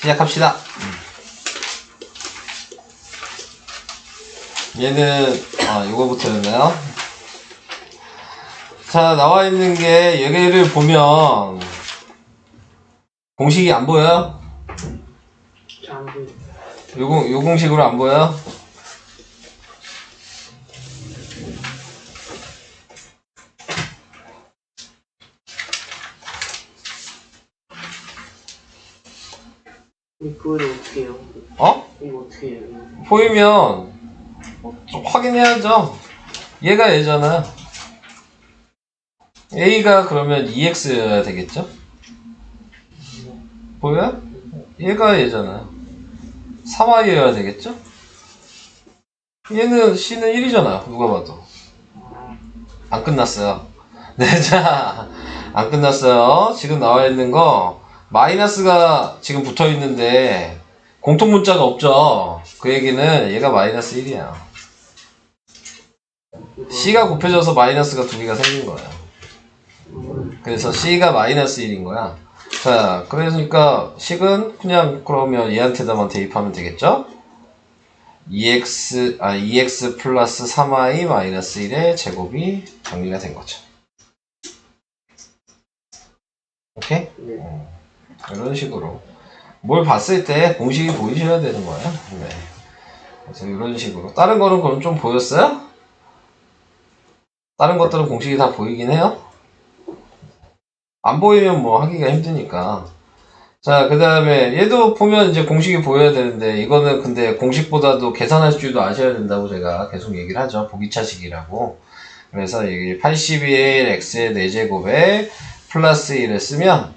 시작합시다. 얘는 이거부터였나요? 자, 나와 있는 게 얘를 보면 공식이 안 보여요? 안 보여. 요 공식으로 안 보여요? 이거를 어떻게 해요? 이거 어떻게 해요? 보이면 좀 확인해야죠. 얘가 얘잖아요. A가 그러면 EX여야 되겠죠? 보여요? 얘가 얘잖아요. 3Y여야 되겠죠? 얘는 C는 1이잖아요. 누가 봐도. 안 끝났어요. 네, 자, 안 끝났어요. 지금 나와 있는 거 마이너스가 지금 붙어 있는데 공통 문자가 없죠. 그 얘기는 얘가 마이너스 1이야. C가 곱해져서 마이너스가 두 개가 생긴 거예요. 그래서 C가 마이너스 1인 거야. 자, 그러니까 식은 그냥 그러면 얘한테다만 대입하면 되겠죠? 2x 플러스 3y 마이너스 1의 제곱이 정리가 된 거죠. 오케이? 네. 이런 식으로. 뭘 봤을 때 공식이 보이셔야 되는 거예요. 네. 그래서 이런 식으로. 다른 거는 그럼 좀 보였어요? 다른 것들은 공식이 다 보이긴 해요? 안 보이면 뭐 하기가 힘드니까. 자, 그 다음에 얘도 보면 이제 공식이 보여야 되는데 이거는 근데 공식보다도 계산할 줄도 아셔야 된다고 제가 계속 얘기를 하죠. 보기차식이라고. 그래서 여기 81 x의 4제곱에 플러스 1을 쓰면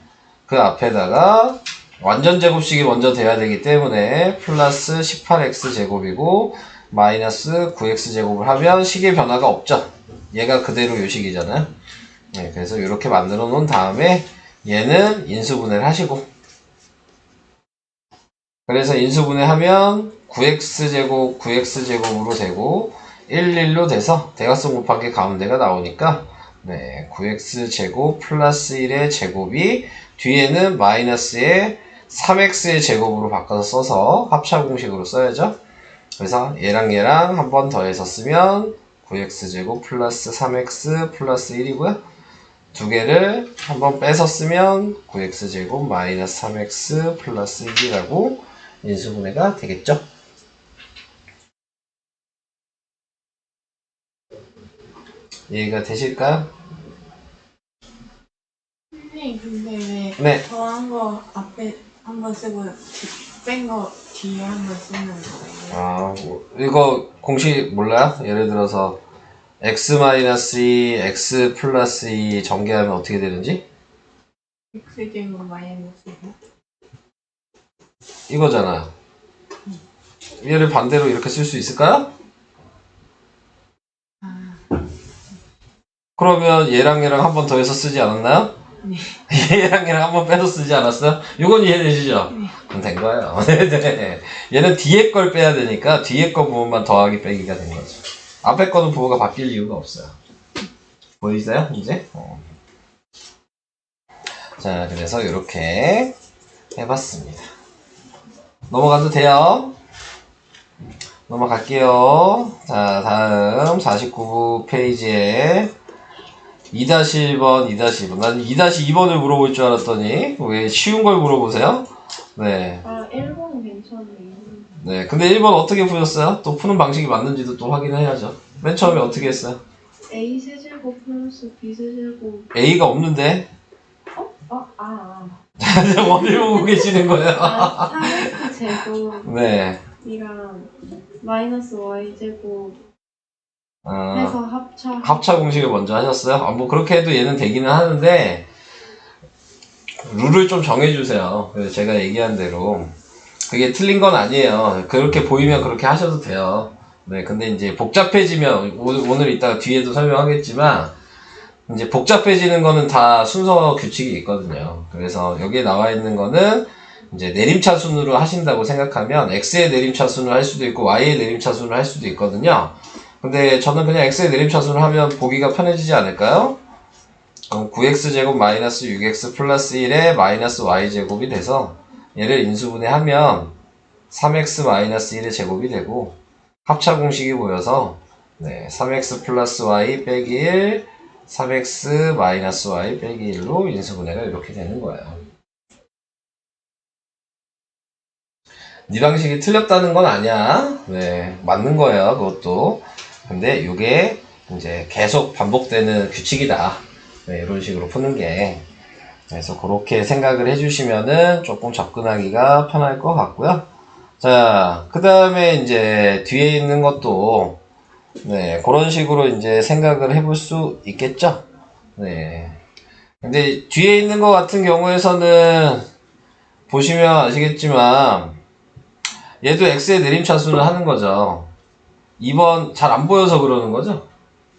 그 앞에다가 완전 제곱식이 먼저 돼야 되기 때문에 플러스 18x 제곱이고 마이너스 9x 제곱을 하면 식의 변화가 없죠. 얘가 그대로 요 식이잖아요. 네, 그래서 이렇게 만들어 놓은 다음에 얘는 인수분해를 하시고, 그래서 인수분해하면 9x제곱 9x제곱으로 되고 1, 1로 돼서 대각선 곱하기 가운데가 나오니까 네, 9x제곱 플러스 1의 제곱이 뒤에는 마이너스의 3x의 제곱으로 바꿔서 써서 합차 공식으로 써야죠. 그래서 얘랑 얘랑 한 번 더해서 쓰면 9x제곱 플러스 3x 플러스 1이고요. 두 개를 한번 빼서 쓰면 9x제곱 마이너스 3x 플러스 1이라고 인수분해가 되겠죠. 이해가 되실까요? 선생님 근데 왜 네. 더한 거 앞에 한 번 쓰고 뺀 거 뒤에 한 번 쓰는 거예요? 이거 공식 몰라요? 예를 들어서 x-2, x 플러스 2 전개하면 어떻게 되는지? x제곱 마이너스 이거잖아요. 얘를 반대로 이렇게 쓸 수 있을까요? 그러면 얘랑 얘랑 한 번 더해서 쓰지 않았나요? 네. 얘랑 얘랑 한 번 빼서 쓰지 않았어요? 이건 이해되시죠? 네. 그럼 된 거예요. 네. 얘는 뒤에 걸 빼야 되니까 뒤에 거 부분만 더하기 빼기가 된 거죠. 앞에 거는 부호가 바뀔 이유가 없어요. 보이세요? 이제? 자, 그래서 이렇게 해봤습니다. 넘어가도 돼요? 넘어갈게요. 자, 다음 49페이지에 2-1번, 2-2번. 난 2-2번을 물어볼 줄 알았더니 왜 쉬운 걸 물어보세요? 네. 1번 괜찮네요. 네. 근데 1번 어떻게 푸셨어요? 또 푸는 방식이 맞는지도 또 확인해야죠. 맨 처음에 어떻게 했어요? a 세제곱 플러스 b 세제곱 A가 없는데? 어딜 보고 계시는 거예요? 3x 제곱이랑 네. 마이너스 y 제곱 어, 해서 합차 공식을 먼저 하셨어요? 뭐 그렇게 해도 얘는 되기는 하는데 룰을 좀 정해주세요. 그래서 제가 얘기한 대로 그게 틀린 건 아니에요. 그렇게 보이면 그렇게 하셔도 돼요. 네, 근데 이제 복잡해지면 오늘 이따가 뒤에도 설명하겠지만 이제 복잡해지는 거는 다 순서 규칙이 있거든요. 그래서 여기에 나와 있는 거는 이제 내림차순으로 하신다고 생각하면 x의 내림차순을 할 수도 있고 y의 내림차순을 할 수도 있거든요. 근데 저는 그냥 x의 내림차순을 하면 보기가 편해지지 않을까요? 그럼 9x제곱 마이너스 6x 플러스 1에 마이너스 y제곱이 돼서 얘를 인수분해하면 3x-1의 제곱이 되고 합차 공식이 보여서 네, 3x 플러스 y 빼기 1, 3x 마이너스 y 빼기 1로 인수분해가 이렇게 되는 거예요. 네 방식이 틀렸다는 건 아니야. 네, 맞는 거예요, 그것도. 근데 이게 이제 계속 반복되는 규칙이다. 네, 이런 식으로 푸는 게. 그래서 그렇게 생각을 해주시면은 조금 접근하기가 편할 것 같고요. 자, 그 다음에 이제 뒤에 있는 것도 네, 그런 식으로 이제 생각을 해볼 수 있겠죠? 네. 근데 뒤에 있는 것 같은 경우에서는 보시면 아시겠지만 얘도 x의 내림차순을 하는 거죠. 2번 잘 안 보여서 그러는 거죠?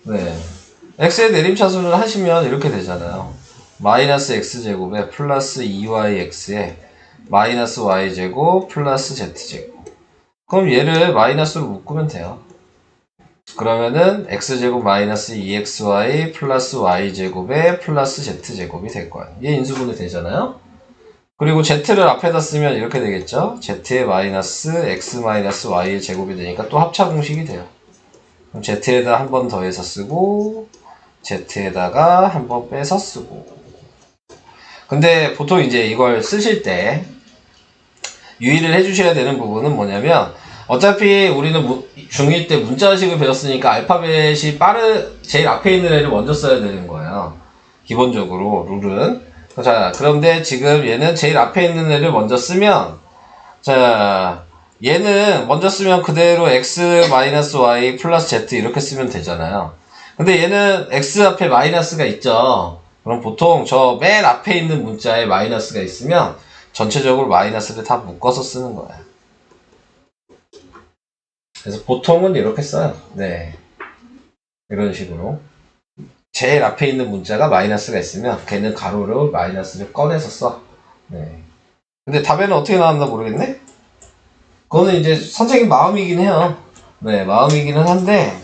네. x의 내림차순을 하시면 이렇게 되잖아요. 마이너스 x제곱에 플러스 2yx에 마이너스 y제곱 플러스 z제곱. 그럼 얘를 마이너스로 묶으면 돼요. 그러면은 x제곱 마이너스 2xy 플러스 y제곱에 플러스 z제곱이 될 거예요. 얘 인수분해 되잖아요. 그리고 z를 앞에다 쓰면 이렇게 되겠죠. z의 마이너스 x 마이너스 y의 제곱이 되니까 또 합차 공식이 돼요. 그럼 z에다 한 번 더해서 쓰고 z에다가 한 번 빼서 쓰고. 근데 보통 이제 이걸 쓰실 때 유의를 해주셔야 되는 부분은 뭐냐면 어차피 우리는 중1 때 문자식을 배웠으니까 알파벳이 제일 앞에 있는 애를 먼저 써야 되는 거예요. 기본적으로 룰은. 자, 그런데 지금 얘는 제일 앞에 있는 애를 먼저 쓰면 자, 얘는 먼저 쓰면 그대로 x-y 플러스 z 이렇게 쓰면 되잖아요. 근데 얘는 x 앞에 마이너스가 있죠. 그럼 보통 저 맨 앞에 있는 문자에 마이너스가 있으면 전체적으로 마이너스를 다 묶어서 쓰는 거예요. 그래서 보통은 이렇게 써요. 네. 이런 식으로. 제일 앞에 있는 문자가 마이너스가 있으면 걔는 가로로 마이너스를 꺼내서 써. 네. 근데 답에는 어떻게 나왔나 모르겠네? 그거는 이제 선생님 마음이긴 해요. 네, 마음이기는 한데,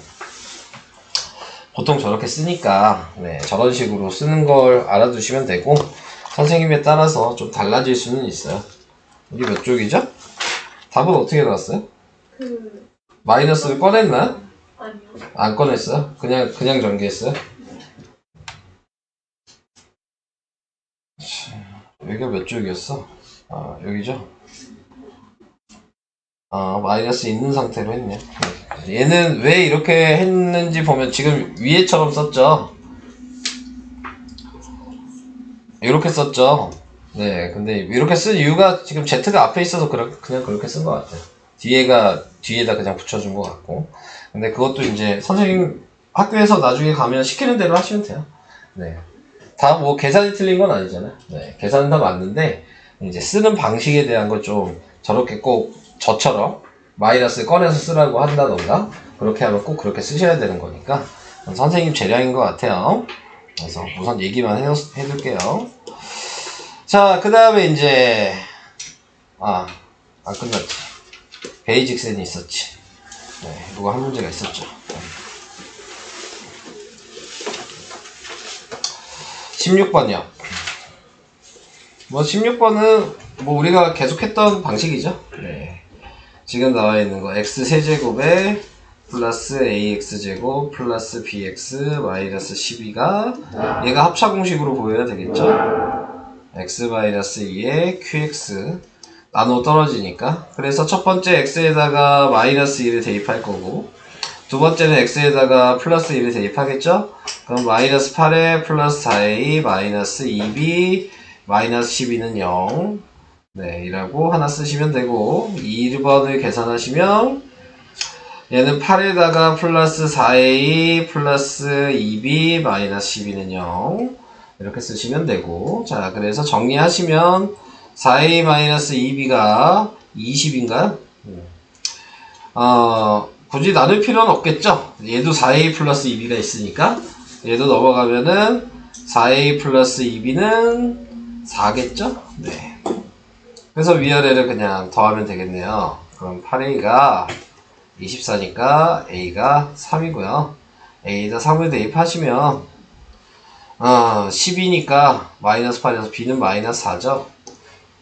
보통 저렇게 쓰니까, 네, 저런 식으로 쓰는 걸 알아두시면 되고, 선생님에 따라서 좀 달라질 수는 있어요. 이게 몇 쪽이죠? 답은 어떻게 나왔어요? 마이너스를 꺼냈나? 아니요. 안 꺼냈어요? 그냥 전개했어요? 여기가 몇 쪽이었어? 아, 여기죠? 아, 마이너스 있는 상태로 했네. 얘는 왜 이렇게 했는지 보면 지금 위에처럼 썼죠? 이렇게 썼죠? 네, 근데 이렇게 쓴 이유가 지금 Z가 앞에 있어서 그냥 그렇게 쓴 것 같아요. 뒤에다 그냥 붙여준 것 같고. 근데 그것도 이제 선생님 학교에서 나중에 가면 시키는 대로 하시면 돼요. 네. 다 뭐 계산이 틀린 건 아니잖아요. 네. 계산은 다 맞는데, 이제 쓰는 방식에 대한 걸 좀 저렇게 꼭 저처럼 마이너스 꺼내서 쓰라고 한다던가, 그렇게 하면 꼭 그렇게 쓰셔야 되는 거니까, 선생님 재량인 것 같아요. 그래서 우선 얘기만 해둘게요. 자, 그 다음에 이제, 안 끝났지. 베이직센이 있었지. 네, 이거 한 문제가 있었죠. 16번이요. 뭐 16번은 뭐 우리가 계속 했던 방식이죠. 네. 지금 나와 있는 거 x 세제곱에 플러스 ax제곱 플러스 bx 마이너스 12가 얘가 합차 공식으로 보여야 되겠죠. x 마이너스 2에 qx 나누어 떨어지니까. 그래서 첫 번째 x에다가 마이너스 1을 대입할 거고, 두 번째는 x에다가 플러스 1을 대입하겠죠? 그럼 마이너스 8에 플러스 4a 마이너스 2b 마이너스 12는 0. 네, 이라고 하나 쓰시면 되고, 2번을 계산하시면 얘는 8에다가 플러스 4a 플러스 2b 마이너스 12는 0. 이렇게 쓰시면 되고, 자, 그래서 정리하시면 4a 마이너스 2b가 20인가요? 굳이 나눌 필요는 없겠죠? 얘도 4a 플러스 2b가 있으니까 얘도 넘어가면은 4a 플러스 2b는 4겠죠? 네. 그래서 위아래를 그냥 더하면 되겠네요. 그럼 8a가 24니까 a가 3이고요. a에다 3을 대입하시면 10이니까 마이너스 8에서 b는 마이너스 4죠.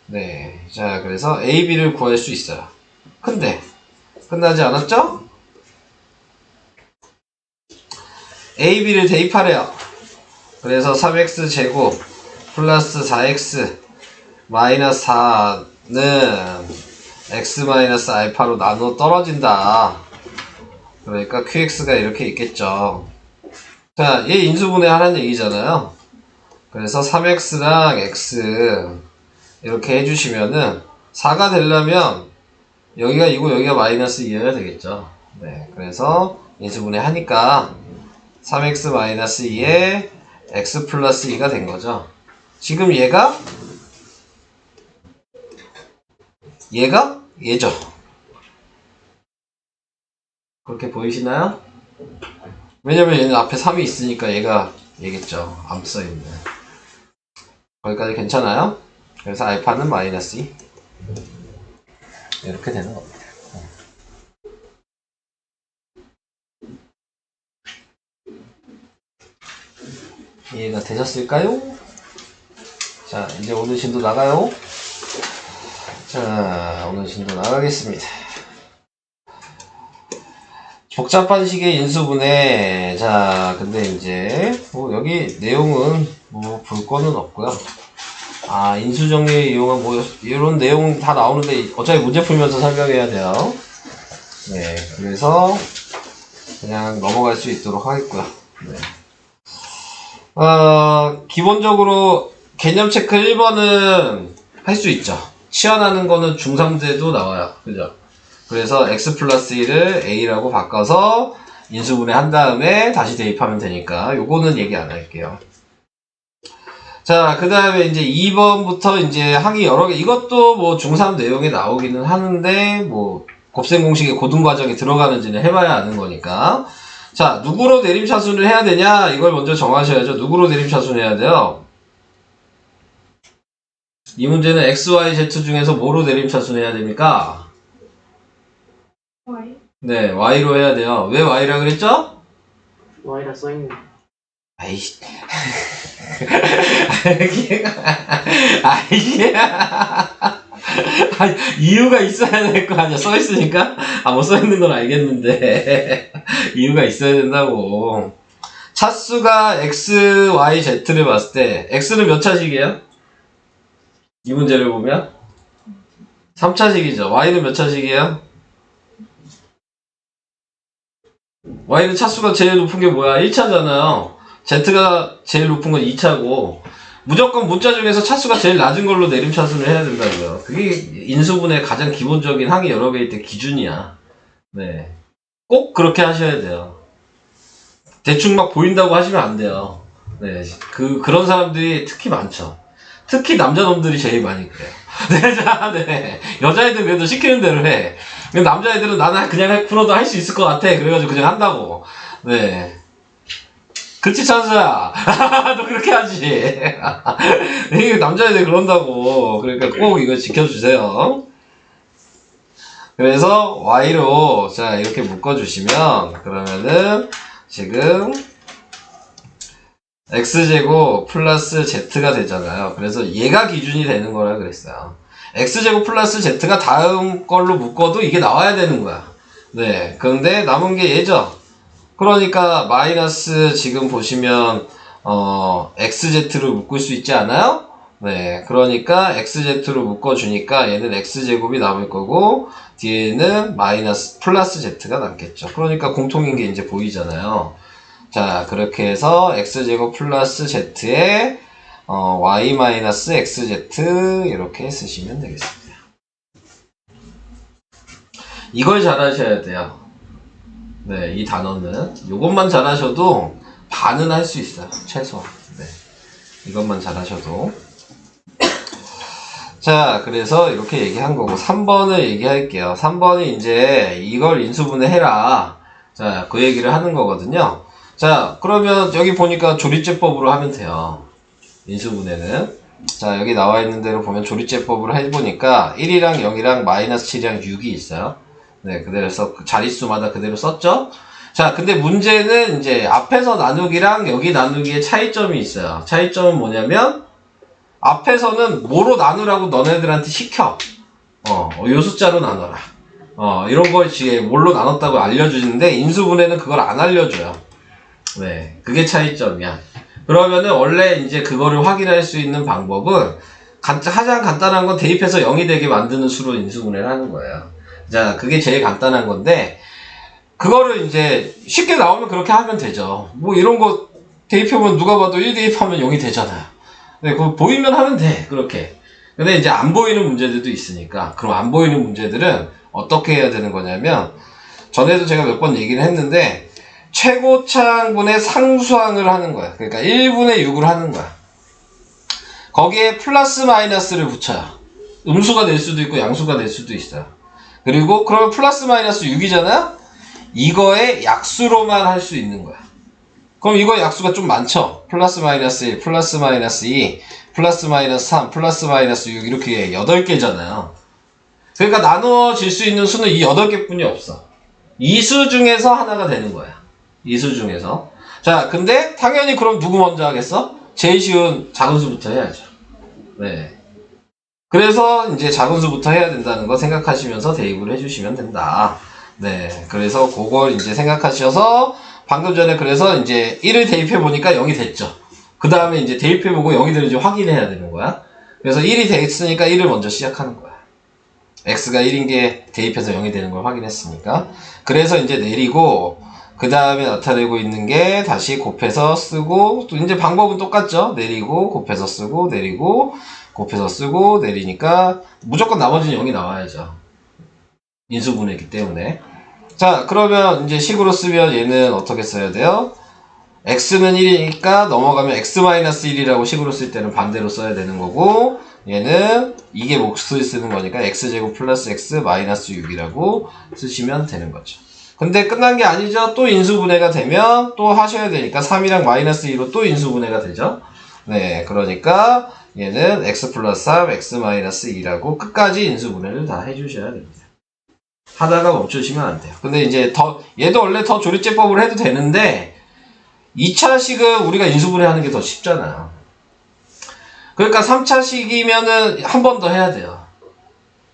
네. 자, 그래서 A, B를 구할 수 있어요. 근데, 끝나지 않았죠? A, B를 대입하래요. 그래서 3x 제곱 플러스 4x 마이너스 4는 x 마이너스 알파로 나눠 떨어진다. 그러니까 qx가 이렇게 있겠죠. 자, 얘 인수분해 하라는 얘기잖아요. 그래서 3x랑 x 이렇게 해주시면은 4가 되려면 여기가 2고 여기가 마이너스 2여야 되겠죠. 네, 그래서 인수분해 하니까 3x 마이너스 2에 x 플러스 2가 된 거죠. 지금 얘가 얘죠. 그렇게 보이시나요? 왜냐면 얘는 앞에 3이 있으니까 얘가 얘겠죠. 안 써있는. 거기까지 괜찮아요? 그래서 알파는 마이너스 2. 이렇게 되는 겁니다. 이해가 되셨을까요? 자, 이제 오늘 진도 나가요. 자, 오늘 진도 나가겠습니다. 복잡한 식의 인수분해. 자, 근데 이제 뭐 여기 내용은 뭐 볼 거는 없고요. 아, 인수정리에 이용한 뭐 이런 내용 다 나오는데 어차피 문제 풀면서 설명해야 돼요. 네, 그래서 그냥 넘어갈 수 있도록 하겠고요. 네. 기본적으로 개념 체크 1번은 할 수 있죠. 치환하는 거는 중3때도 나와요. 그죠? 그래서 x 플러스 1을 a라고 바꿔서 인수분해 한 다음에 다시 대입하면 되니까 요거는 얘기 안 할게요. 자, 그 다음에 이제 2번부터 이제 항이 여러 개, 이것도 뭐 중3 내용에 나오기는 하는데 뭐 곱셈 공식의 고등 과정에 들어가는지는 해봐야 아는 거니까. 자, 누구로 내림차순을 해야 되냐? 이걸 먼저 정하셔야죠. 누구로 내림차순 해야 돼요? 이 문제는 x, y, z 중에서 뭐로 내림차순 해야 됩니까? Y? 네, y로 해야 돼요. 왜 y라 그랬죠? Y라 써있는. 아이씨. 아이씨. 아니, 이유가 있어야 될 거 아니야. 써있으니까? 아, 뭐 써있는 건 알겠는데. 이유가 있어야 된다고. 차수가 x, y, z를 봤을 때, x는 몇 차식이에요? 이 문제를 보면? 3차식이죠. y는 몇 차식이에요? y는 차수가 제일 높은 게 뭐야? 1차잖아요. z가 제일 높은 건 2차고, 무조건 문자 중에서 차수가 제일 낮은 걸로 내림차순을 해야 된다고요. 그게 인수분의 가장 기본적인 항이 여러 개일 때 기준이야. 네. 꼭 그렇게 하셔야 돼요. 대충 막 보인다고 하시면 안 돼요. 네. 그런 사람들이 특히 많죠. 특히 남자놈들이 제일 많이 그래요. 네, 자, 네. 여자애들 그래도 시키는 대로 해. 근데 남자애들은 나는 그냥 풀어도 할 수 있을 것 같아. 그래가지고 그냥 한다고. 네. 그치, 찬수야. 너 그렇게 하지. 이게 남자애들 그런다고. 그러니까 꼭 이거 지켜주세요. 그래서 y로 자 이렇게 묶어주시면 그러면은 지금 x제곱 플러스 z가 되잖아요. 그래서 얘가 기준이 되는 거라 그랬어요. x제곱 플러스 z가 다음 걸로 묶어도 이게 나와야 되는 거야. 네. 그런데 남은 게 얘죠. 그러니까 마이너스 지금 보시면 xz로 묶을 수 있지 않아요? 네, 그러니까 xz로 묶어주니까 얘는 x제곱이 남을 거고 뒤에는 마이너스 플러스 z가 남겠죠. 그러니까 공통인 게 이제 보이잖아요. 자, 그렇게 해서 x제곱 플러스 z에 y 마이너스 xz 이렇게 쓰시면 되겠습니다. 이걸 잘 하셔야 돼요. 네, 이 단어는 이것만 잘하셔도 반은 할 수 있어요. 최소한. 네, 이것만 잘하셔도. 자, 그래서 이렇게 얘기한 거고 3번을 얘기할게요. 3번이 이제 이걸 인수분해 해라. 자, 그 얘기를 하는 거거든요. 자, 그러면 여기 보니까 조리제법으로 하면 돼요. 인수분해는. 자, 여기 나와 있는 대로 보면 조리제법으로 해보니까 1이랑 0이랑 마이너스 7이랑 6이 있어요. 네, 그대로 자릿수마다 그대로 썼죠? 자, 근데 문제는 이제 앞에서 나누기랑 여기 나누기의 차이점이 있어요. 차이점은 뭐냐면, 앞에서는 뭐로 나누라고 너네들한테 시켜. 요 숫자로 나눠라. 이런 걸 지금 뭘로 나눴다고 알려주는데 인수분해는 그걸 안 알려줘요. 네, 그게 차이점이야. 그러면은 원래 이제 그거를 확인할 수 있는 방법은 가장 간단한 건 대입해서 0이 되게 만드는 수로 인수분해를 하는 거예요. 자, 그게 제일 간단한 건데 그거를 이제 쉽게 나오면 그렇게 하면 되죠. 뭐 이런 거 대입해보면 누가 봐도 1 대입하면 0이 되잖아요. 네, 그거 보이면 하면 돼. 그렇게. 근데 이제 안 보이는 문제들도 있으니까 그럼 안 보이는 문제들은 어떻게 해야 되는 거냐면 전에도 제가 몇 번 얘기를 했는데 최고차항분의 상수항을 하는 거야. 그러니까 1분의 6을 하는 거야. 거기에 플러스 마이너스를 붙여요. 음수가 될 수도 있고 양수가 될 수도 있어요. 그리고 그러면 플러스 마이너스 6이잖아요? 이거의 약수로만 할 수 있는 거야. 그럼 이거 약수가 좀 많죠? 플러스 마이너스 1, 플러스 마이너스 2, 플러스 마이너스 3, 플러스 마이너스 6 이렇게 8개잖아요. 그러니까 나누어질 수 있는 수는 이 8개 뿐이 없어. 이 수 중에서 하나가 되는 거야. 이 수 중에서. 자, 근데 당연히 그럼 누구 먼저 하겠어? 제일 쉬운 작은 수부터 해야죠. 네. 그래서 이제 작은 수부터 해야 된다는 거 생각하시면서 대입을 해주시면 된다. 네. 그래서 그걸 이제 생각하셔서 방금 전에 그래서 이제 1을 대입해보니까 0이 됐죠. 그 다음에 이제 대입해보고 0이 되는지 확인해야 되는 거야. 그래서 1이 됐으니까 1을 먼저 시작하는 거야. x가 1인 게 대입해서 0이 되는 걸 확인했으니까. 그래서 이제 내리고 그 다음에 나타내고 있는 게 다시 곱해서 쓰고 또 이제 방법은 똑같죠. 내리고 곱해서 쓰고 내리고 곱해서 쓰고 내리니까 무조건 나머지는 0이 나와야죠. 인수분해이기 때문에. 자, 그러면 이제 식으로 쓰면 얘는 어떻게 써야 돼요? x는 1이니까 넘어가면 x-1이라고 식으로 쓸 때는 반대로 써야 되는 거고 얘는 이게 몫을 쓰는 거니까 x제곱 플러스 x 마이너스 6이라고 쓰시면 되는 거죠. 근데 끝난 게 아니죠. 또 인수분해가 되면 또 하셔야 되니까 3이랑 마이너스 2로 또 인수분해가 되죠. 네, 그러니까 얘는 x 플러스 3, x 마이너스 2라고 끝까지 인수분해를 다 해주셔야 됩니다. 하다가 멈추시면 안 돼요. 근데 이제 얘도 원래 더 조립제법을 해도 되는데 2차식은 우리가 인수분해 하는 게 더 쉽잖아요. 그러니까 3차식이면은 한 번 더 해야 돼요.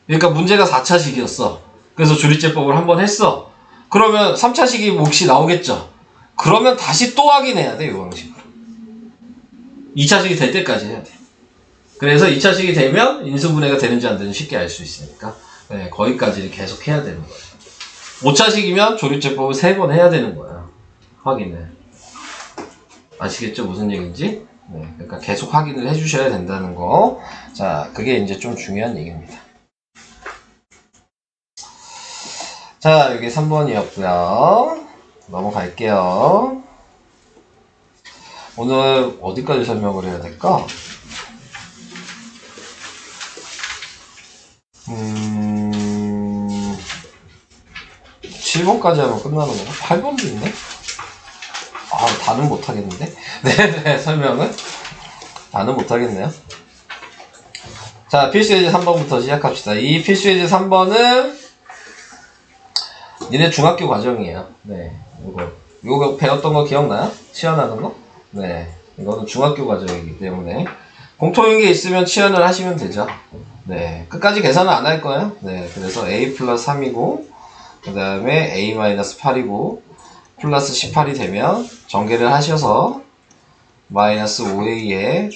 그러니까 문제가 4차식이었어. 그래서 조립제법을 한 번 했어. 그러면 3차식이 몫이 나오겠죠. 그러면 다시 또 확인해야 돼, 이 방식으로. 2차식이 될 때까지 해야 돼. 그래서 2차식이 되면 인수분해가 되는지 안 되는지 쉽게 알 수 있으니까 네, 거기까지를 계속 해야 되는 거예요. 5차식이면 조립제법을 3번 해야 되는 거예요. 확인을. 아시겠죠? 무슨 얘기인지? 네, 그러니까 계속 확인을 해주셔야 된다는 거. 자, 그게 이제 좀 중요한 얘기입니다. 자, 여기 3번이었고요. 넘어갈게요. 오늘 어디까지 설명을 해야 될까? 7번까지 하면 끝나는 건가? 8번도 있네? 아, 다는 못하겠는데? 네네, 설명은? 다는 못하겠네요. 자, 필수예제 3번부터 시작합시다. 이 필수예제 3번은 니네 중학교 과정이에요. 네, 요거 배웠던 거 기억나요? 치환하는 거? 네, 이거는 중학교 과정이기 때문에 공통인 게 있으면 치환을 하시면 되죠. 네, 끝까지 계산은 안 할 거예요. 네, 그래서 a 플러스 3이고 그 다음에 a 마이너스 8이고 플러스 18이 되면 전개를 하셔서 마이너스 5a에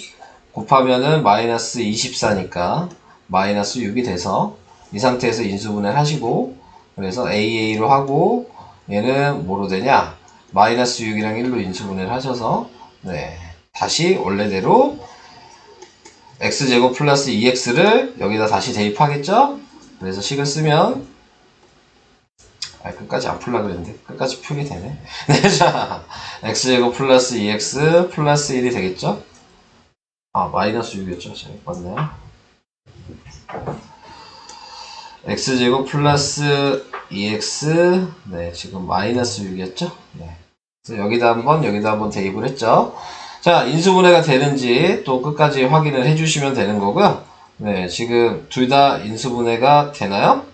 곱하면은 마이너스 24니까 마이너스 6이 돼서 이 상태에서 인수분해를 하시고 그래서 AA로 하고 얘는 뭐로 되냐? 마이너스 6이랑 1로 인수분해를 하셔서 네, 다시 원래대로 x제곱 플러스 2x를 여기다 다시 대입하겠죠? 그래서 식을 쓰면 끝까지 안 풀라 그랬는데 끝까지 풀게 되네. 네, 자, x제곱 플러스 2x 플러스 1이 되겠죠? 아, 마이너스 6이었죠? 잘 봤네요. x제곱 플러스 2x 네, 지금 마이너스 6이었죠? 네. 그래서 여기다 한번 대입을 했죠? 자, 인수분해가 되는지 또 끝까지 확인을 해주시면 되는 거고요. 네, 지금 둘 다 인수분해가 되나요?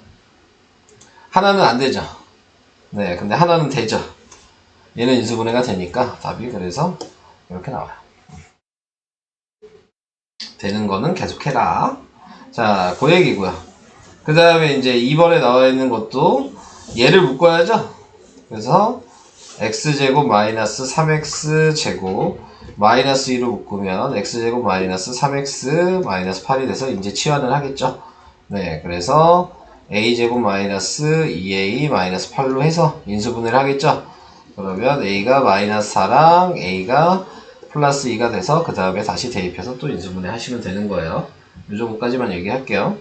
하나는 안 되죠? 네, 근데 하나는 되죠? 얘는 인수분해가 되니까 답이 그래서 이렇게 나와요. 되는 거는 계속해라. 자, 그 얘기고요. 그 다음에 이제 2번에 나와 있는 것도 얘를 묶어야죠. 그래서 x제곱 마이너스 3x제곱 마이너스 2로 묶으면 x제곱 마이너스 3x 마이너스 8이 돼서 이제 치환을 하겠죠. 네, 그래서 a제곱 마이너스 2a 마이너스 8로 해서 인수분해를 하겠죠. 그러면 a가 마이너스 4랑 a가 플러스 2가 돼서 그 다음에 다시 대입해서 또 인수분해 하시면 되는 거예요. 이 정도까지만 얘기할게요.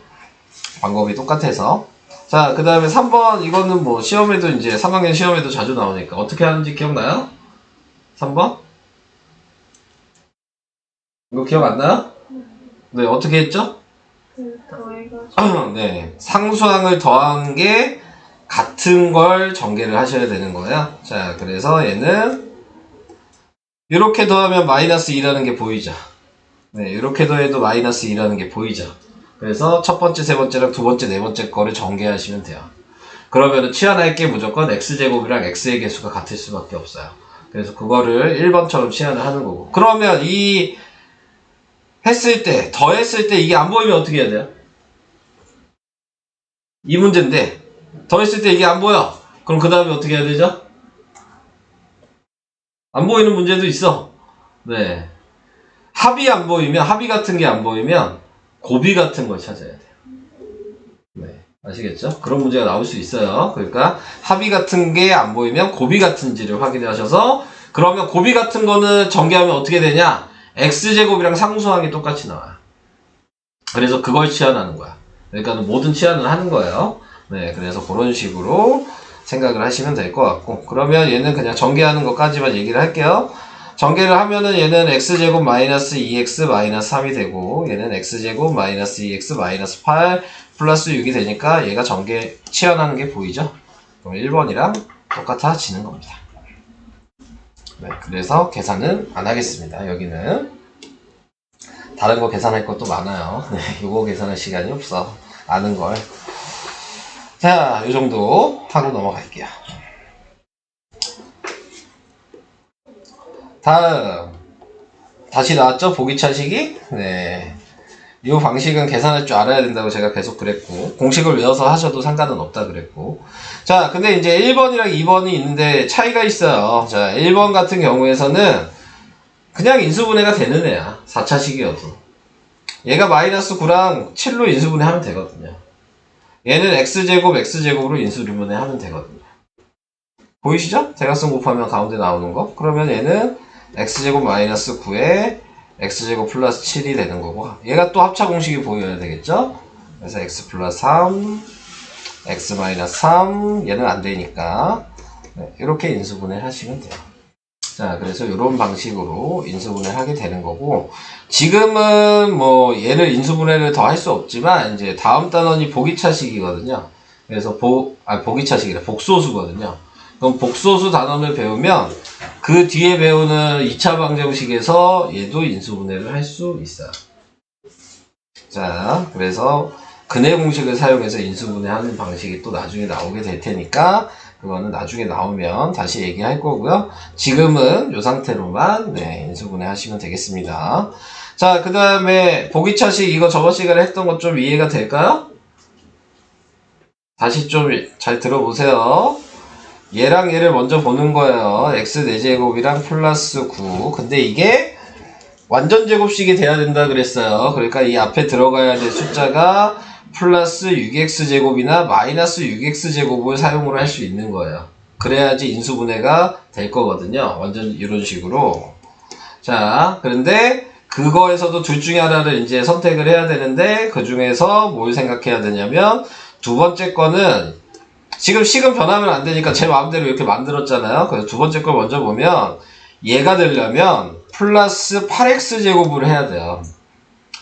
방법이 똑같아서. 자, 그 다음에 3번, 이거는 뭐 시험에도 이제 3학년 시험에도 자주 나오니까 어떻게 하는지 기억나요? 3번? 이거 기억 안 나요? 네, 어떻게 했죠? 더해가지고. 네, 상수항을 더한 게 같은 걸 전개를 하셔야 되는 거예요. 자, 그래서 얘는 이렇게 더하면 마이너스 2라는 게 보이죠? 네, 이렇게 더해도 마이너스 2라는 게 보이죠? 그래서 첫 번째, 세 번째랑 두 번째, 네 번째 거를 전개하시면 돼요. 그러면은 치환할 게 무조건 x제곱이랑 x의 개수가 같을 수밖에 없어요. 그래서 그거를 1번처럼 치환을 하는 거고. 그러면 이 했을 때, 더했을 때 이게 안 보이면 어떻게 해야 돼요? 이 문제인데 더했을 때 이게 안 보여. 그럼 그 다음에 어떻게 해야 되죠? 안 보이는 문제도 있어. 네. 합이 안 보이면, 합이 같은 게 안 보이면 곱이 같은 걸 찾아야 돼요. 네. 아시겠죠? 그런 문제가 나올 수 있어요. 그러니까 합이 같은 게 안 보이면 곱이 같은지를 확인하셔서, 그러면 곱이 같은 거는 전개하면 어떻게 되냐? x제곱이랑 상수항이 똑같이 나와요. 그래서 그걸 치환하는 거야. 그러니까 모든 치환을 하는 거예요. 네, 그래서 그런 식으로 생각을 하시면 될 것 같고, 그러면 얘는 그냥 전개하는 것까지만 얘기를 할게요. 전개를 하면은 얘는 x제곱 마이너스 2x 마이너스 3이 되고, 얘는 x제곱 마이너스 2x 마이너스 8 플러스 6이 되니까 얘가 전개 치환하는 게 보이죠? 그럼 1번이랑 똑같아지는 겁니다. 네, 그래서 계산은 안 하겠습니다. 여기는 다른 거 계산할 것도 많아요. 네, 요거 계산할 시간이 없어. 아는 걸. 자, 요 정도 하고 넘어갈게요. 다음. 다시 나왔죠? 보기차식이? 네. 이 방식은 계산할 줄 알아야 된다고 제가 계속 그랬고, 공식을 외워서 하셔도 상관은 없다 그랬고. 자, 근데 이제 1번이랑 2번이 있는데 차이가 있어요. 자, 1번 같은 경우에서는 그냥 인수분해가 되는 애야. 4차식이어도. 얘가 마이너스 9랑 7로 인수분해 하면 되거든요. 얘는 x제곱, x제곱으로 인수분해 하면 되거든요. 보이시죠? 대각선 곱하면 가운데 나오는 거. 그러면 얘는 x제곱 마이너스 9에 x제곱 플러스 7이 되는 거고, 얘가 또 합차 공식이 보여야 되겠죠? 그래서 x 플러스 3, x 마이너스 3, 얘는 안 되니까 네, 이렇게 인수분해 하시면 돼요. 자, 그래서 이런 방식으로 인수분해를 하게 되는 거고, 지금은 뭐 얘를 인수분해를 더 할 수 없지만 이제 다음 단원이 보기차식이거든요. 그래서 보기차식이라 복소수거든요. 그럼 복소수 단원을 배우면 그 뒤에 배우는 2차 방정식에서 얘도 인수분해를 할 수 있어요. 자, 그래서 근해 공식을 사용해서 인수분해하는 방식이 또 나중에 나오게 될 테니까 그거는 나중에 나오면 다시 얘기할 거고요. 지금은 이 상태로만 네, 인수분해 하시면 되겠습니다. 자, 그 다음에 보기차식 이거 저번 시간에 했던 것 좀 이해가 될까요? 다시 좀 잘 들어보세요. 얘랑 얘를 먼저 보는 거예요. x 4제곱이랑 플러스 9. 근데 이게 완전 제곱식이 돼야 된다 그랬어요. 그러니까 이 앞에 들어가야 될 숫자가 플러스 6x제곱이나 마이너스 6x제곱을 사용을 할 수 있는 거예요. 그래야지 인수분해가 될 거거든요. 완전 이런 식으로. 자, 그런데 그거에서도 둘 중에 하나를 이제 선택을 해야 되는데, 그 중에서 뭘 생각해야 되냐면, 두 번째 거는 지금 식은 변하면 안 되니까 제 마음대로 이렇게 만들었잖아요. 그래서 두 번째 걸 먼저 보면 얘가 되려면 플러스 8x제곱을 해야 돼요.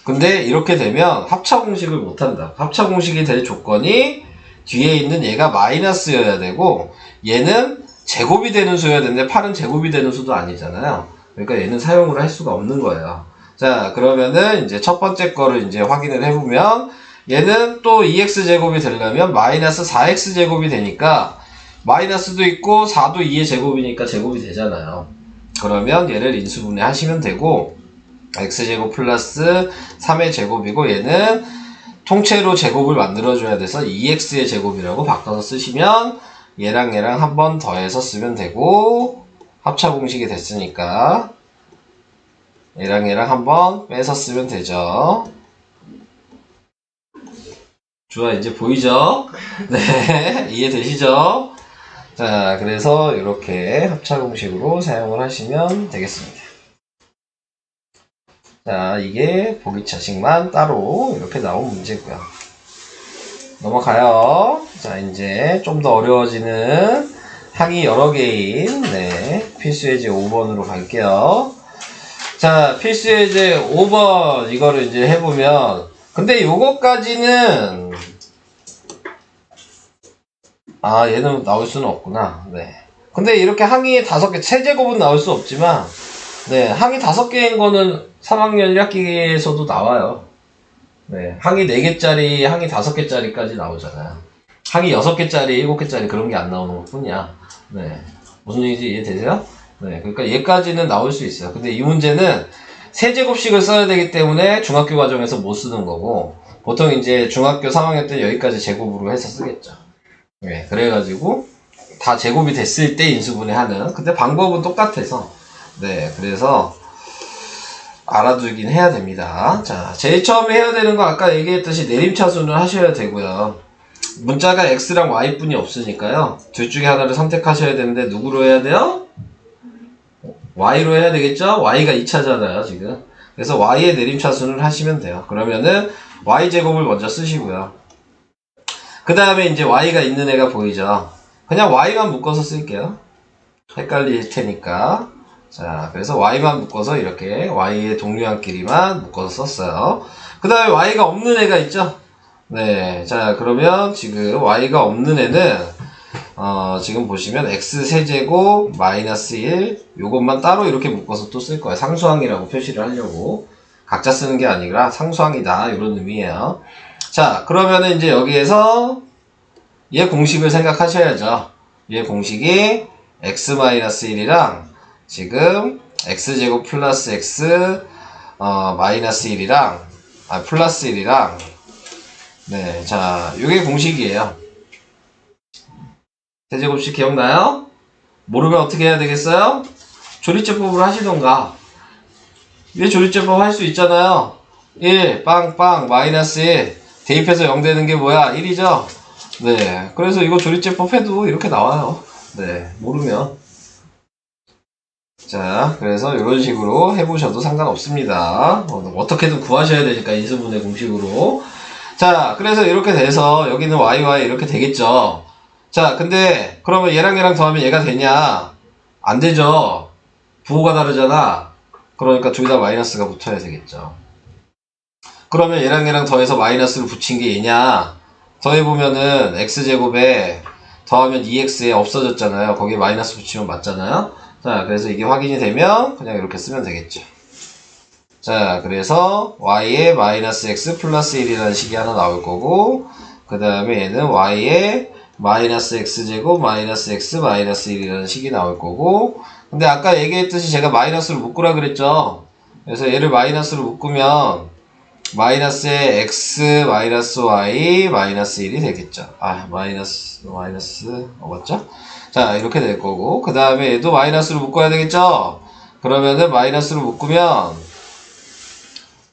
근데 이렇게 되면 합차 공식을 못한다. 합차 공식이 될 조건이 뒤에 있는 얘가 마이너스여야 되고, 얘는 제곱이 되는 수여야 되는데 8은 제곱이 되는 수도 아니잖아요. 그러니까 얘는 사용을 할 수가 없는 거예요. 자, 그러면은 이제 첫 번째 거를 이제 확인을 해보면, 얘는 또 2x제곱이 되려면 마이너스 4x제곱이 되니까, 마이너스도 있고 4도 2의 제곱이니까 제곱이 되잖아요. 그러면 얘를 인수분해 하시면 되고, x제곱 플러스 3의 제곱이고 얘는 통째로 제곱을 만들어줘야 돼서 2x의 제곱이라고 바꿔서 쓰시면 얘랑 얘랑 한 번 더해서 쓰면 되고 합차 공식이 됐으니까 얘랑 얘랑 한 번 빼서 쓰면 되죠. 좋아, 이제 보이죠? 네, 이해되시죠? 자, 그래서 이렇게 합차 공식으로 사용을 하시면 되겠습니다. 자, 이게 보기차식만 따로 이렇게 나온 문제고요. 넘어가요. 자, 이제 좀 더 어려워지는 항이 여러 개인 필수예제 5번으로 갈게요. 자, 필수예제 5번 이거를 이제 해보면 근데 요거까지는 얘는 나올 수는 없구나. 네. 근데 이렇게 항이 5개, 세제곱은 나올 수 없지만 항이 5개인 거는 3학년 1학기에서도 나와요. 네. 항이 4개짜리, 항이 5개짜리까지 나오잖아요. 항이 6개짜리, 7개짜리 그런 게 안 나오는 것 뿐이야. 네. 무슨 얘기인지 이해되세요? 네. 그러니까 얘까지는 나올 수 있어요. 근데 이 문제는 세제곱식을 써야 되기 때문에 중학교 과정에서 못 쓰는 거고, 보통 이제 중학교 3학년 때 여기까지 제곱으로 해서 쓰겠죠. 네. 그래가지고, 다 제곱이 됐을 때 인수분해 하는, 근데 방법은 똑같아서, 네. 그래서, 알아두긴 해야 됩니다. 자, 제일 처음에 해야 되는 거 아까 얘기했듯이 내림차순을 하셔야 되고요. 문자가 x랑 y뿐이 없으니까요. 둘 중에 하나를 선택하셔야 되는데 누구로 해야 돼요? y로 해야 되겠죠? y가 2차잖아요, 지금. 그래서 y의 내림차순을 하시면 돼요. 그러면은 y제곱을 먼저 쓰시고요. 그 다음에 이제 y가 있는 애가 보이죠? 그냥 y만 묶어서 쓸게요. 헷갈릴 테니까. 자, 그래서 y만 묶어서 이렇게 y의 동류항끼리만 묶어서 썼어요. 그 다음에 y가 없는 애가 있죠? 네, 자, 그러면 지금 y가 없는 애는 지금 보시면 x 세제곱 마이너스 1 요것만 따로 이렇게 묶어서 또 쓸 거예요. 상수항이라고 표시를 하려고. 각자 쓰는 게 아니라 상수항이다 이런 의미예요. 자, 그러면은 이제 여기에서 얘 공식을 생각하셔야죠. 얘 공식이 x 마이너스 1이랑 지금 x제곱 플러스 x 마이너스 1이랑 플러스 1이랑 네, 자, 요게 공식이에요. 세제곱식 기억나요? 모르면 어떻게 해야 되겠어요? 조리제법을 하시던가. 왜 조리제법 할 수 있잖아요. 1, 빵빵, 마이너스 1. 대입해서 0 되는 게 뭐야? 1이죠? 네, 그래서 이거 조리제법 해도 이렇게 나와요. 네, 모르면. 자, 그래서 이런 식으로 해보셔도 상관없습니다. 어떻게든 구하셔야 되니까 인수분해 공식으로. 자, 그래서 이렇게 돼서 여기는 yy 이렇게 되겠죠. 자, 근데 그러면 얘랑 얘랑 더하면 얘가 되냐? 안 되죠. 부호가 다르잖아. 그러니까 둘 다 마이너스가 붙어야 되겠죠. 그러면 얘랑 얘랑 더해서 마이너스를 붙인 게 얘냐? 더해보면은 x제곱에 더하면 2x에 없어졌잖아요. 거기에 마이너스 붙이면 맞잖아요. 자, 그래서 이게 확인이 되면 그냥 이렇게 쓰면 되겠죠. 자, 그래서 y의 마이너스 x 플러스 1이라는 식이 하나 나올 거고, 그 다음에 얘는 y의 마이너스 x제곱 마이너스 x 마이너스 1이라는 식이 나올 거고, 근데 아까 얘기했듯이 제가 마이너스로 묶으라 그랬죠. 그래서 얘를 마이너스로 묶으면 마이너스의 x 마이너스 y 마이너스 1이 되겠죠. 마이너스 맞죠? 자, 이렇게 될 거고, 그 다음에 얘도 마이너스로 묶어야 되겠죠? 그러면은 마이너스로 묶으면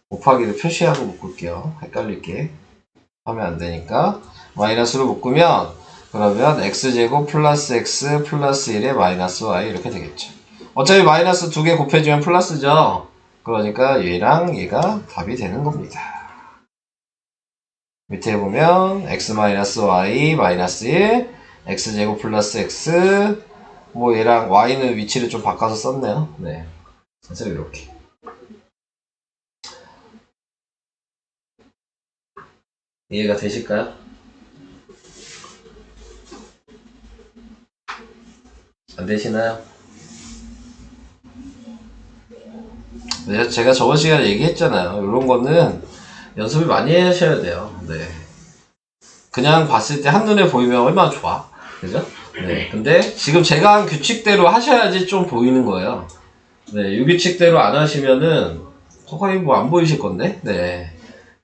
곱하기를 표시하고 묶을게요. 헷갈릴게 하면 안 되니까. 마이너스로 묶으면 그러면 x제곱 플러스 x 플러스 1의 마이너스 y 이렇게 되겠죠. 어차피 마이너스 2개 곱해주면 플러스죠. 그러니까 얘랑 얘가 답이 되는 겁니다. 밑에 보면 x 마이너스 y 마이너스 1 x제곱 플러스 x 뭐 얘랑 y는 위치를 좀 바꿔서 썼네요. 네, 그래서 이렇게 이해가 되실까요? 안 되시나요? 네, 제가 저번 시간에 얘기했잖아요. 이런 거는 연습을 많이 하셔야 돼요. 네, 그냥 봤을 때 한눈에 보이면 얼마나 좋아, 그죠? 네, 근데 지금 제가 한 규칙대로 하셔야지 좀 보이는 거예요. 네, 이 규칙대로 안 하시면은 거의 뭐 안 보이실 건데, 네.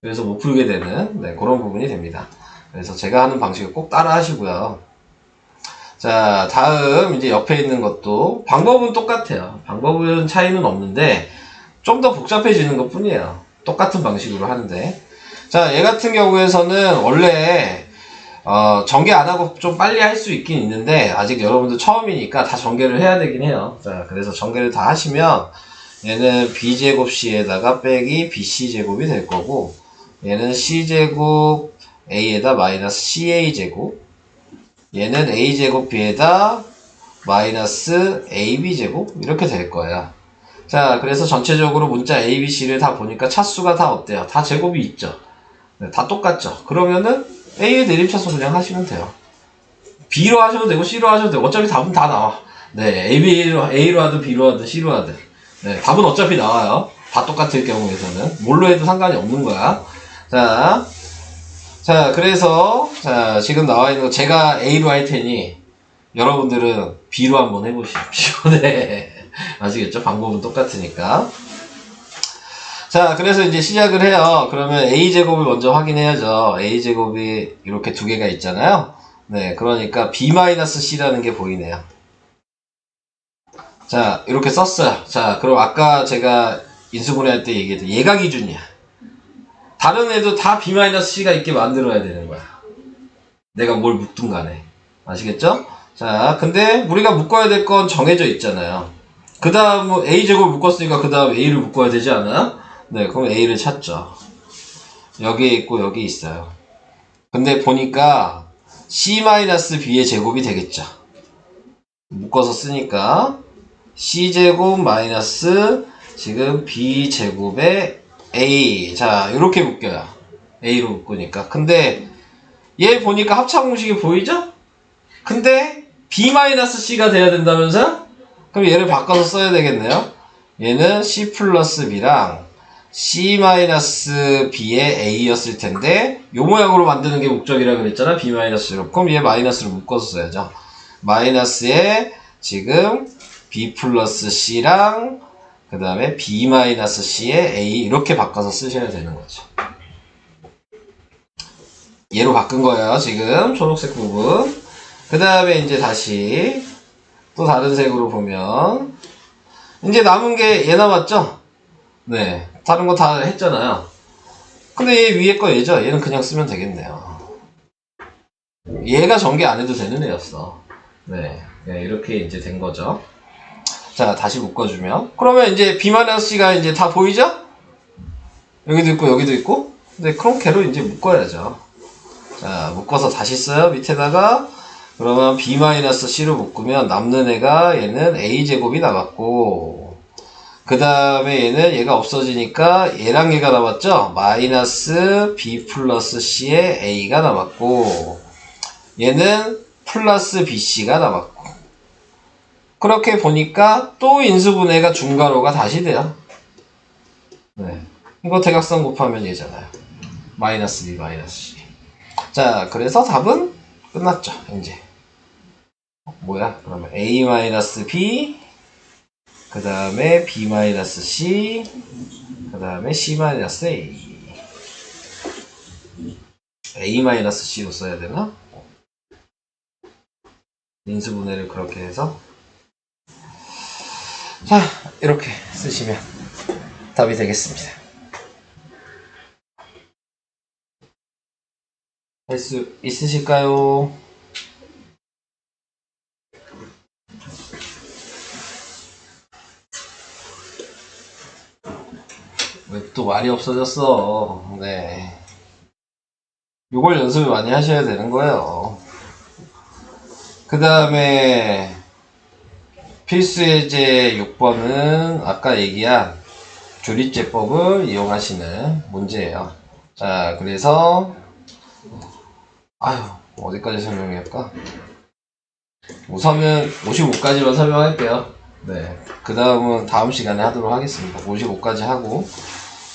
그래서 못 풀게 되는, 네, 그런 부분이 됩니다. 그래서 제가 하는 방식을 꼭 따라 하시고요. 자, 다음, 이제 옆에 있는 것도, 방법은 똑같아요. 방법은 차이는 없는데, 좀 더 복잡해지는 것 뿐이에요. 똑같은 방식으로 하는데. 자, 얘 같은 경우에서는 원래, 전개 안 하고 좀 빨리 할 수 있긴 있는데, 아직 여러분들 처음이니까 다 전개를 해야 되긴 해요. 자, 그래서 전개를 다 하시면, 얘는 b제곱 c에다가 빼기 bc제곱이 될 거고, 얘는 c제곱 a에다 마이너스 ca제곱, 얘는 a제곱 b에다 마이너스 ab제곱, 이렇게 될 거예요. 자, 그래서 전체적으로 문자 a, b, c를 다 보니까 차수가 다 어때요? 다 제곱이 있죠? 네, 다 똑같죠? 그러면은 a의 내림차수 그냥 하시면 돼요. b로 하셔도 되고 c로 하셔도 되고 어차피 답은 다 나와. 네, a로 하든 b로 하든 c로 하든. 네, 답은 어차피 나와요. 다 똑같을 경우에서는. 뭘로 해도 상관이 없는 거야. 자, 그래서, 자, 지금 나와 있는 거 제가 A로 할 테니, 여러분들은 B로 한번 해보십시오. 네. 아시겠죠? 방법은 똑같으니까. 자, 그래서 이제 시작을 해요. 그러면 A제곱을 먼저 확인해야죠. A제곱이 이렇게 두 개가 있잖아요. 네, 그러니까 B-C라는 게 보이네요. 자, 이렇게 썼어요. 자, 그럼 아까 제가 인수분해할 때 얘기했던 얘가 기준이야. 다른 애도 다 B-C가 있게 만들어야 되는 거야. 내가 뭘 묶든 간에. 아시겠죠? 자, 근데 우리가 묶어야 될 건 정해져 있잖아요. 그 다음 A제곱 묶었으니까 그 다음 A를 묶어야 되지 않아요? 네, 그럼 A를 찾죠. 여기에 있고 여기 있어요. 근데 보니까 C-B의 제곱이 되겠죠. 묶어서 쓰니까 C제곱 마이너스 지금 B제곱의 A. 자, 이렇게 묶여요. A로 묶으니까. 근데 얘 보니까 합차 공식이 보이죠? 근데 B-C가 돼야 된다면서요? 그럼 얘를 바꿔서 써야 되겠네요. 얘는 C 플러스 B랑 C-B의 A였을 텐데 요 모양으로 만드는 게 목적이라 그랬잖아. B-로. 그럼 얘 마이너스로 묶어서 써야죠. 마이너스에 지금 B 플러스 C랑 그 다음에 B-C의 A 이렇게 바꿔서 쓰셔야 되는 거죠. 얘로 바꾼 거예요. 지금 초록색 부분. 그 다음에 이제 다시 또 다른 색으로 보면 이제 남은 게 얘 남았죠? 네. 다른 거 다 했잖아요. 근데 얘 위에 거 얘죠? 얘는 그냥 쓰면 되겠네요. 얘가 전개 안 해도 되는 애였어. 네. 네, 이렇게 이제 된 거죠. 자, 다시 묶어주면. 그러면 이제 B-C가 이제 다 보이죠? 여기도 있고, 여기도 있고. 근데 그럼 걔로 이제 묶어야죠. 자, 묶어서 다시 써요. 밑에다가. 그러면 B-C로 묶으면 남는 애가 얘는 A제곱이 남았고, 그 다음에 얘는 얘가 없어지니까 얘랑 얘가 남았죠? 마이너스 B 플러스 C의 A가 남았고, 얘는 플러스 BC가 남았고, 그렇게 보니까 또 인수분해가 중괄호가 다시 돼요. 네. 이거 대각선 곱하면 얘잖아요. 마이너스 B 마이너스 C. 자, 그래서 답은 끝났죠. 이제 뭐야? 그러면 A-B 그 다음에 B-C 그 다음에 C-A A-C로 써야 되나? 인수분해를 그렇게 해서 자, 이렇게 쓰시면 답이 되겠습니다. 할 수 있으실까요? 왜 또 말이 없어졌어? 네. 요걸 연습을 많이 하셔야 되는 거예요. 그 다음에 필수 예제 6번은 아까 얘기한 조립제법을 이용하시는 문제예요. 자, 그래서 어디까지 설명할까? 우선은 55까지만 설명할게요. 네. 그 다음은 다음 시간에 하도록 하겠습니다. 55까지 하고,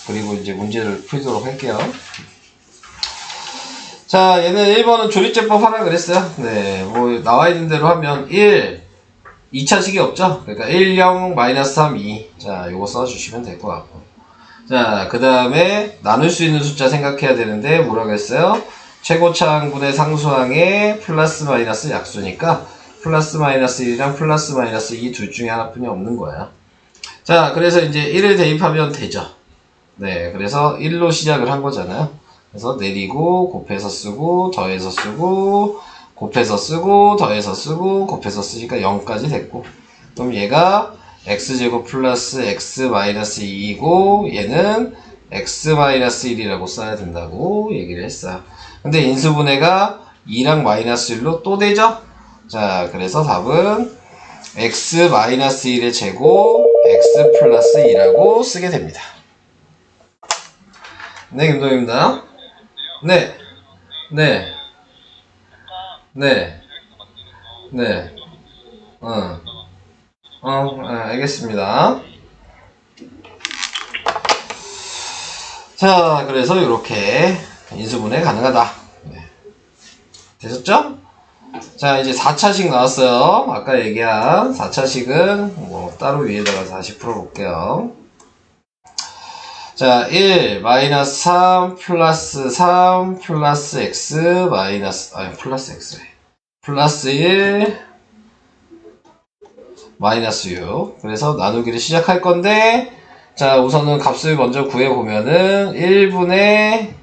그리고 이제 문제를 풀도록 할게요. 자, 얘는 1번은 조립제법 하라 그랬어요. 네. 뭐, 나와 있는 대로 하면 1, 2차식이 없죠? 그러니까 1, 0, 마이너스 3, 2. 자, 요거 써주시면 될 것 같고. 자, 그 다음에 나눌 수 있는 숫자 생각해야 되는데 뭐라고 했어요? 최고차항분의 상수항의 플러스 마이너스 약수니까 플러스 마이너스 1이랑 플러스 마이너스 2 둘 중에 하나뿐이 없는 거야. 자, 그래서 이제 1을 대입하면 되죠. 네, 그래서 1로 시작을 한 거잖아요. 그래서 내리고 곱해서 쓰고 더해서 쓰고 곱해서 쓰고 더해서 쓰고 곱해서 쓰니까 0까지 됐고, 그럼 얘가 x제곱 플러스 x 마이너스 2이고 얘는 x 마이너스 1이라고 써야 된다고 얘기를 했어요. 근데 인수분해가 2랑 마이너스 1로 또 되죠? 자, 그래서 답은 x 마이너스 1의 제곱 x 플러스 2라고 쓰게 됩니다. 네, 김동입니다. 네, 네, 네, 네, 알겠습니다. 자, 그래서 이렇게 인수분해 가능하다. 네. 되셨죠? 자, 이제 4차식 나왔어요. 아까 얘기한 4차식은 뭐 따로 위에다가 다시 풀어볼게요. 자, 1, 마이너스 3, 플러스 3, 플러스 x, 마이너스, 플러스 x래. 플러스 1, 마이너스 6. 그래서 나누기를 시작할 건데, 자, 우선은 값을 먼저 구해보면은, 1분의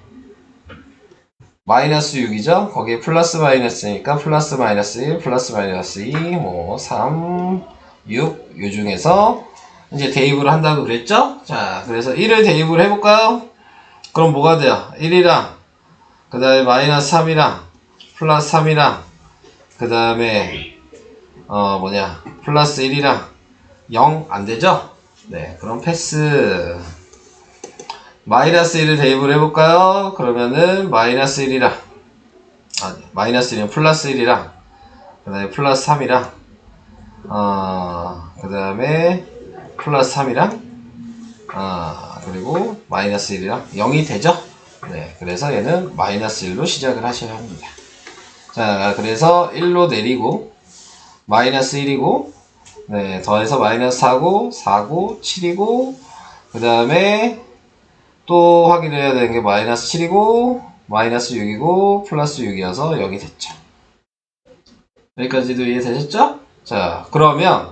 마이너스 6이죠? 거기에 플러스 마이너스니까, 플러스 마이너스 1, 플러스 마이너스 2, 뭐, 3, 6, 요 중에서, 이제 대입을 한다고 그랬죠? 자, 그래서 1을 대입을 해볼까요? 그럼 뭐가 돼요? 1이랑, 그 다음에 마이너스 3이랑, 플러스 3이랑, 그 다음에, 플러스 1이랑 0 안되죠? 네, 그럼 패스. 마이너스 1을 대입을 해볼까요? 그러면은 마이너스 1이랑, 마이너스 1이랑 플러스 1이랑, 그 다음에 플러스 3이랑, 그 다음에 플러스 3이랑, 그리고 마이너스 1이랑 0이 되죠? 네, 그래서 얘는 마이너스 1로 시작을 하셔야 합니다. 자, 그래서 1로 내리고, 마이너스 1이고, 네, 더해서 마이너스 4고, 4고, 7이고, 그 다음에 또 확인해야 되는 게 마이너스 7이고, 마이너스 6이고, 플러스 6이어서 0이 됐죠. 여기까지도 이해되셨죠? 자, 그러면,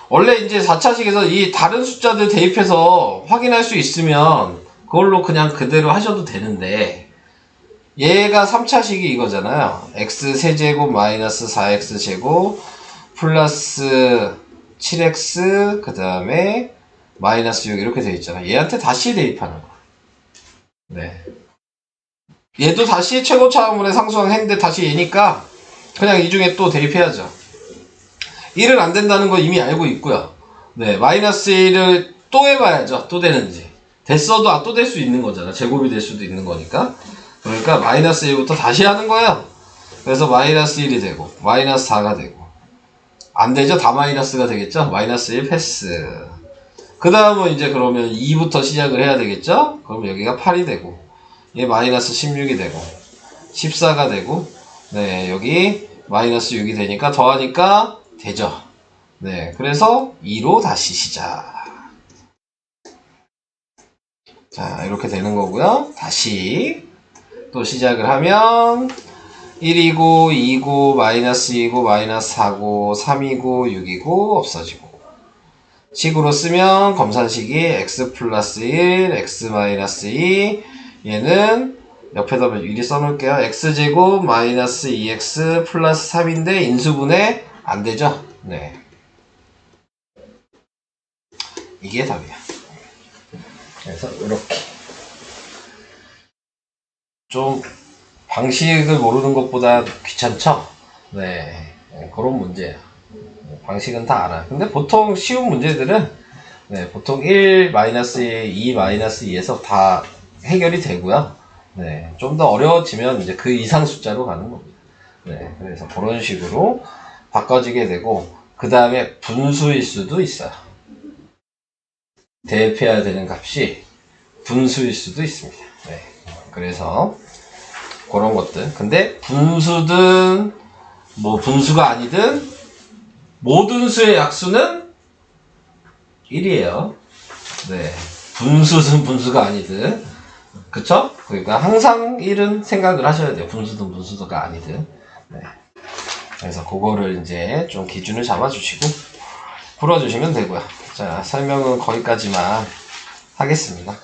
원래 이제 4차식에서 이 다른 숫자들 대입해서 확인할 수 있으면, 그걸로 그냥 그대로 하셔도 되는데, 얘가 3차식이 이거잖아요. x 세제곱 마이너스 4x 제곱 플러스 7x 그 다음에 마이너스 6 이렇게 되어 있잖아요. 얘한테 다시 대입하는 거야. 네. 얘도 다시 최고차항분의 상수항 했는데 다시 얘니까 그냥 이 중에 또 대입해야죠. 1은 안 된다는 거 이미 알고 있고요. 네, 마이너스 1을 또 해봐야죠. 또 되는지. 됐어도 또 될 수 있는 거잖아. 제곱이 될 수도 있는 거니까. 그러니까 마이너스 1부터 다시 하는 거예요. 그래서 마이너스 1이 되고 마이너스 4가 되고 안 되죠? 다 마이너스가 되겠죠? 마이너스 1 패스. 그 다음은 이제 그러면 2부터 시작을 해야 되겠죠? 그럼 여기가 8이 되고 얘 마이너스 16이 되고 14가 되고 네, 여기 마이너스 6이 되니까 더하니까 되죠? 네, 그래서 2로 다시 시작. 자, 이렇게 되는 거고요. 다시 또 시작을 하면 1이고 2고 마이너스 2고 마이너스 4고 3이고 6이고 없어지고 식으로 쓰면 검산식이 x 플러스 1 x 마이너스 2 얘는 옆에다 미리 써놓을게요. x제곱 마이너스 2x 플러스 3인데 인수분해 안되죠? 네, 이게 답이야. 그래서 이렇게 좀 방식을 모르는 것보다 귀찮죠? 네, 그런 문제야. 방식은 다 알아. 근데 보통 쉬운 문제들은 네, 보통 1 마이너스 2 마이너스 2에서 다 해결이 되고요. 네, 좀 더 어려워지면 이제 그 이상 숫자로 가는 겁니다. 네, 그래서 그런 식으로 바꿔지게 되고 그 다음에 분수일 수도 있어요. 대입해야 되는 값이 분수일 수도 있습니다. 네, 그래서 그런 것들. 근데 분수든 뭐 분수가 아니든 모든 수의 약수는 1이에요. 네. 분수든 분수가 아니든. 그쵸? 그러니까 항상 일은 생각을 하셔야 돼요. 분수든 분수가 아니든. 네. 그래서 그거를 이제 좀 기준을 잡아주시고 풀어주시면 되고요. 자, 설명은 거기까지만 하겠습니다.